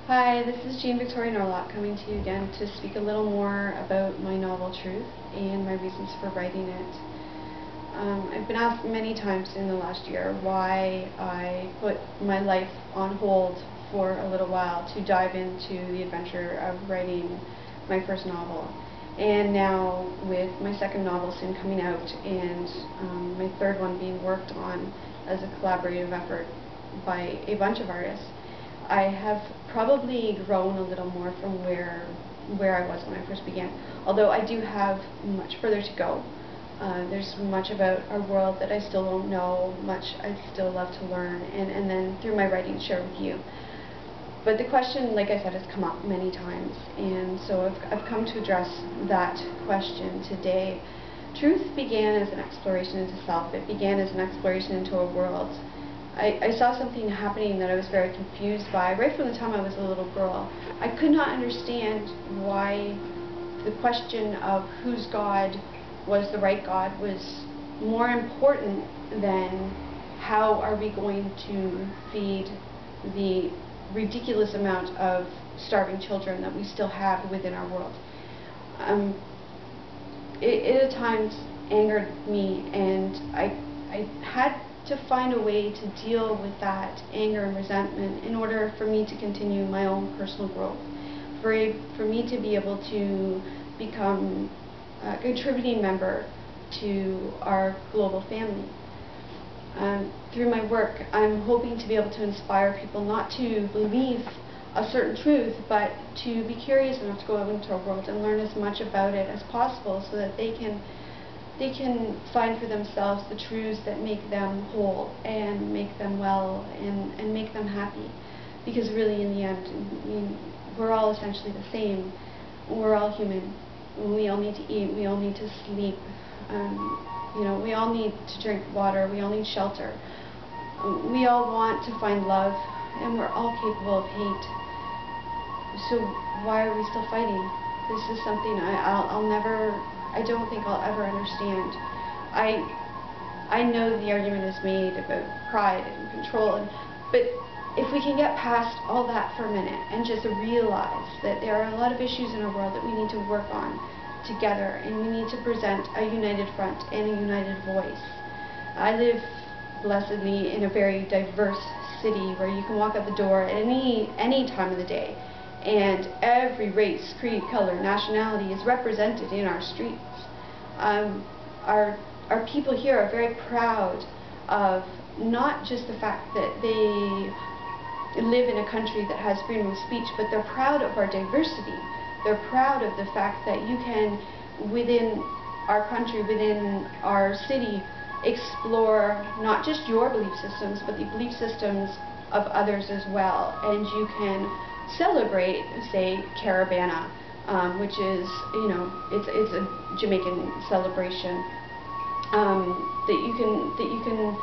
Hi, this is Jean Victoria Norloch coming to you again to speak a little more about my novel Truth and my reasons for writing it. I've been asked many times in the last year why I put my life on hold for a little while to dive into the adventure of writing my first novel. And now with my second novel soon coming out and my third one being worked on as a collaborative effort by a bunch of artists, I have probably grown a little more from where I was when I first began. Although I do have much further to go. There's much about our world that I still don't know, much I still love to learn, and then through my writing share with you. But the question, like I said, has come up many times, and so I've come to address that question today. Truth began as an exploration into self. It began as an exploration into a world. I saw something happening that I was very confused by right from the time I was a little girl. I could not understand why the question of whose God was the right God was more important than how are we going to feed the ridiculous amount of starving children that we still have within our world. It at times angered me, and I had to find a way to deal with that anger and resentment in order for me to continue my own personal growth, for me to be able to become a contributing member to our global family. Through my work, I'm hoping to be able to inspire people not to believe a certain truth, but to be curious enough to go out into our world and learn as much about it as possible so that they can find for themselves the truths that make them whole and make them well and make them happy. Because really, in the end, I mean, we're all essentially the same. We're all human. We all need to eat. We all need to sleep. We all need to drink water. We all need shelter. We all want to find love, and we're all capable of hate. So why are we still fighting? This is something I don't think I'll ever understand. I know the argument is made about pride and control, but if we can get past all that for a minute and just realize that there are a lot of issues in our world that we need to work on together, and we need to present a united front and a united voice. I live blessedly in a very diverse city where you can walk out the door at any time of the day, and every race, creed, color, nationality is represented in our streets. Our people here are very proud of not just the fact that they live in a country that has freedom of speech, but they're proud of our diversity. They're proud of the fact that you can, within our country, within our city, explore not just your belief systems, but the belief systems of others as well. And you can celebrate, say, Carabana, which is, it's a Jamaican celebration. That you can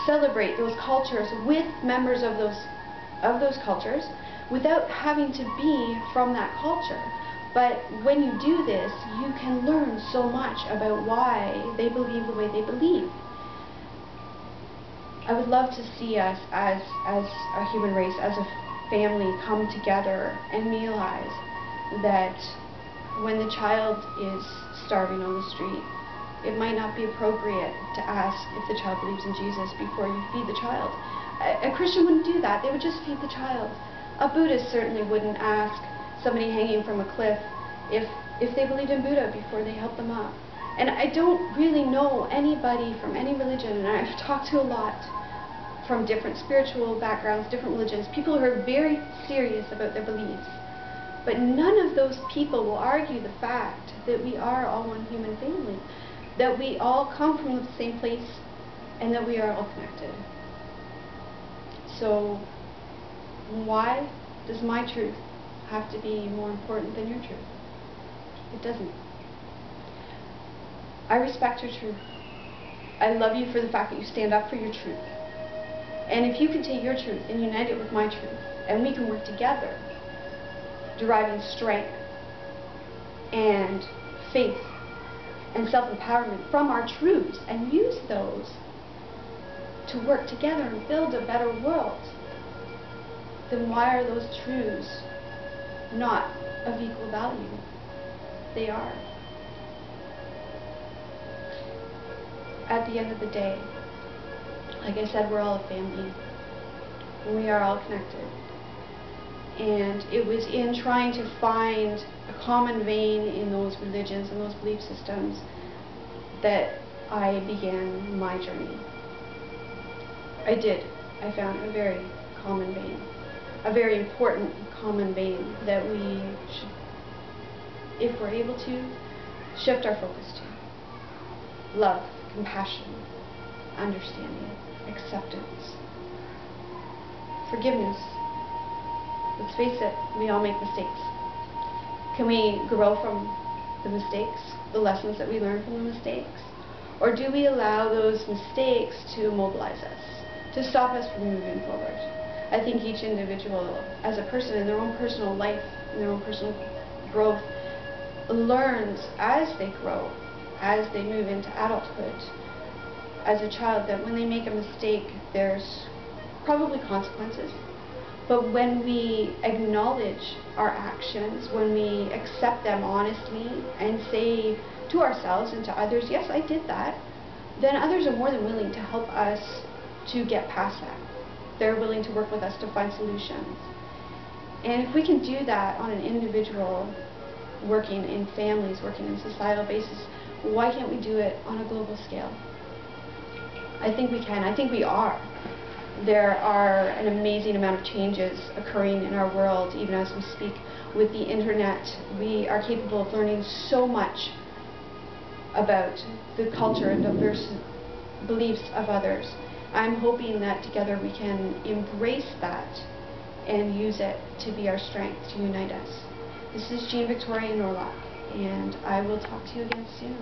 celebrate those cultures with members of those cultures without having to be from that culture. But when you do this, you can learn so much about why they believe the way they believe. I would love to see us as a human race, as a family, come together and realize that when the child is starving on the street, it might not be appropriate to ask if the child believes in Jesus before you feed the child. A Christian wouldn't do that. They would just feed the child. A Buddhist certainly wouldn't ask somebody hanging from a cliff if they believed in Buddha before they help them up. And I don't really know anybody from any religion, and I've talked to a lot from different spiritual backgrounds, different religions, people who are very serious about their beliefs. But none of those people will argue the fact that we are all one human family, that we all come from the same place, and that we are all connected. So why does my truth have to be more important than your truth? It doesn't. I respect your truth. I love you for the fact that you stand up for your truth. And if you can take your truth and unite it with my truth, and we can work together, deriving strength and faith and self-empowerment from our truths, and use those to work together and build a better world, then why are those truths not of equal value? They are. At the end of the day, like I said, we're all a family. We are all connected. And it was in trying to find a common vein in those religions and those belief systems that I began my journey. I did. I found a very common vein, a very important common vein that we should, if we're able to, shift our focus to. Love, compassion, understanding, acceptance, forgiveness. Let's face it, we all make mistakes. Can we grow from the mistakes, the lessons that we learn from the mistakes? Or do we allow those mistakes to immobilize us, to stop us from moving forward? I think each individual, as a person in their own personal life, in their own personal growth, learns as they grow, as they move into adulthood, as a child, that when they make a mistake, there's probably consequences. But when we acknowledge our actions, when we accept them honestly and say to ourselves and to others, yes, I did that, then others are more than willing to help us to get past that. They're willing to work with us to find solutions. And if we can do that on an individual, working in families, working in societal basis, why can't we do it on a global scale? I think we can. I think we are. There are an amazing amount of changes occurring in our world, even as we speak. With the internet, we are capable of learning so much about the culture and diverse beliefs of others. I'm hoping that together we can embrace that and use it to be our strength, to unite us. This is Jean Victoria Norloch, and I will talk to you again soon.